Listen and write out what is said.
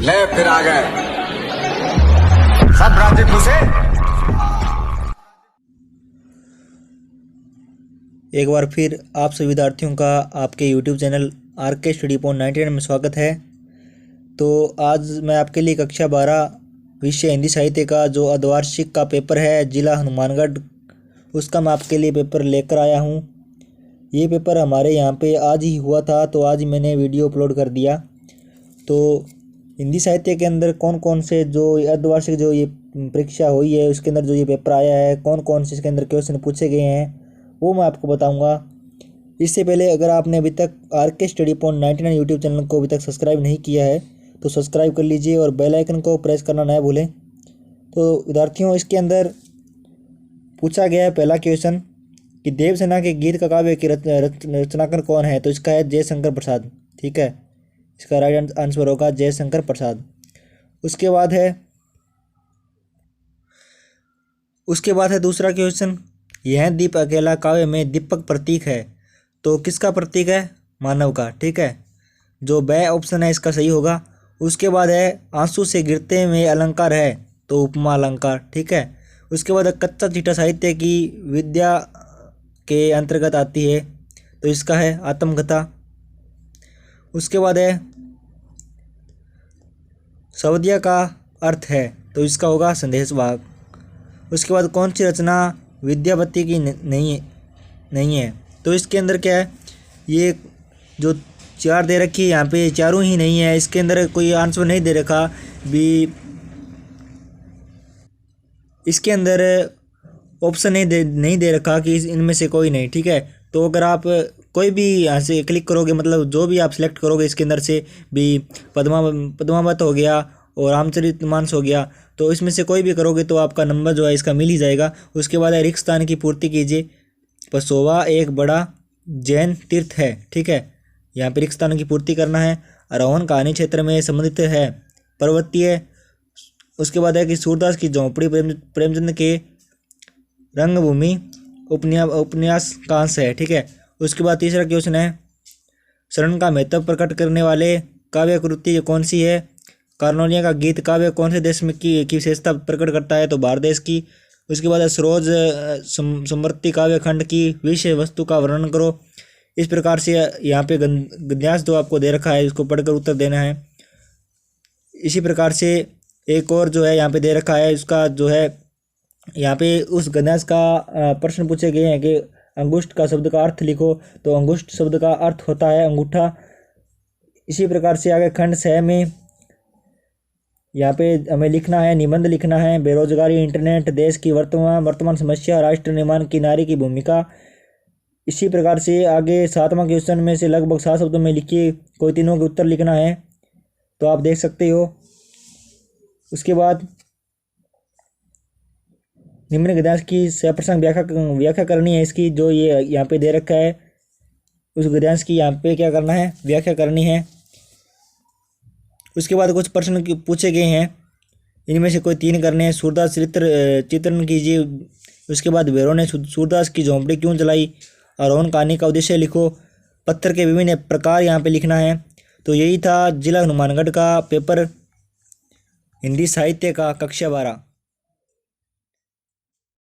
ले फिर आ गए सब राज्य घुसे। एक बार फिर आप सभी विद्यार्थियों का आपके YouTube channel RK study point 99 में स्वागत है। तो आज मैं आपके लिए कक्षा 12 विषय हिंदी साहित्य का जो अर्धवार्षिक का पेपर है जिला हनुमानगढ़, उसका मैं आपके लिए पेपर लेकर आया हूँ। ये पेपर हमारे यहाँ पे आज ही हुआ था, तो आज ही मैंने वीडियो अपलोड कर दिया। तो हिंदी साहित्य के अंदर कौन कौन से जो अर्धवार्षिक जो ये परीक्षा हुई है उसके अंदर जो ये पेपर आया है, कौन कौन से इसके अंदर क्वेश्चन पूछे गए हैं, वो मैं आपको बताऊंगा। इससे पहले अगर आपने अभी तक RK study point 99 YouTube channel को अभी तक सब्सक्राइब नहीं किया है तो सब्सक्राइब कर लीजिए और बेल आइकन को प्रेस करना ना भूलें। तो विद्यार्थियों, इसके अंदर पूछा गया है पहला क्वेश्चन कि देवसेना के गीत का काव्य की रचनाकार कौन है। तो इसका है जयशंकर प्रसाद। ठीक है, इसका राइट आंसर होगा जयशंकर प्रसाद। उसके बाद है दूसरा क्वेश्चन, यह दीप अकेला काव्य में दीपक प्रतीक है। तो किसका प्रतीक है? मानव का। ठीक है, जो ब ऑप्शन है इसका सही होगा। उसके बाद है आंसू से गिरते में अलंकार है, तो उपमा अलंकार। ठीक है, उसके बाद कच्चा चिट्ठा साहित्य की विद्या के अंतर्गत आती है, तो इसका है आत्मकथा। उसके बाद है सवदिया का अर्थ है, तो इसका होगा संदेशवाहक। उसके बाद कौन सी रचना विद्यापति की नहीं है। तो इसके अंदर क्या है, ये जो चार दे रखी है यहाँ पे चारों ही नहीं है, इसके अंदर कोई आंसर नहीं दे रखा भी, इसके अंदर ऑप्शन नहीं दे रखा कि इनमें से कोई नहीं। ठीक है, तो अगर आप कोई भी यहाँ से क्लिक करोगे, मतलब जो भी आप सिलेक्ट करोगे इसके अंदर से भी, पद्मावत हो गया और रामचरितमानस हो गया, तो इसमें से कोई भी करोगे तो आपका नंबर जो है इसका मिल ही जाएगा। उसके बाद है रिक्त स्थान की पूर्ति कीजिए। पसोवा एक बड़ा जैन तीर्थ है। ठीक है, यहाँ पे रिक्त स्थान की पूर्ति करना है। आरोहण कहानी क्षेत्र में संबंधित है, पर्वतीय। उसके बाद है कि सूरदास की झोंपड़ी प्रेमचंद के रंगभूमि उपन्यास का अंश है। ठीक है, उसके बाद तीसरा क्वेश्चन है शरण का महत्व प्रकट करने वाले काव्य कृति कौन सी है। कार्नोलिया का गीत काव्य कौन से देश में की विशेषता प्रकट करता है, तो भारत देश की। उसके बाद सरोज समवर्ती काव्य खंड की विषय वस्तु का वर्णन करो। इस प्रकार से यहाँ पे गद्यांश जो आपको दे रखा है इसको पढ़कर उत्तर देना है। इसी प्रकार से एक और जो है यहाँ पे दे रखा है, इसका जो है यहाँ पे उस गद्यांश का प्रश्न पूछे गए हैं कि अंगुष्ठ का शब्द का अर्थ लिखो। तो अंगुष्ठ शब्द का अर्थ होता है अंगूठा। इसी प्रकार से आगे खंड 6 में यहाँ पे हमें लिखना है, निबंध लिखना है, बेरोजगारी, इंटरनेट, देश की वर्तमान समस्या, राष्ट्र निर्माण की नारी की भूमिका। इसी प्रकार से आगे 7वां क्वेश्चन में से लगभग 7 शब्दों में लिखिए, कोई तीनों के उत्तर लिखना है, तो आप देख सकते हो। उसके बाद निम्न गद्यांश की सप्रसंग व्याख्या करनी है इसकी, जो ये यहाँ पे दे रखा है उस गद्यांश की यहाँ पे क्या करना है, व्याख्या करनी है। उसके बाद कुछ प्रश्न पूछे गए हैं, इनमें से कोई 3 करने हैं। सूरदास चित्रण कीजिए। उसके बाद भैरव ने सूरदास की झोंपड़ी क्यों जलाई। आरोहण कहानी का उद्देश्य लिखो। पत्थर के विभिन्न प्रकार यहाँ पे लिखना है। तो यही था जिला हनुमानगढ़ का पेपर हिंदी साहित्य का कक्षा 12।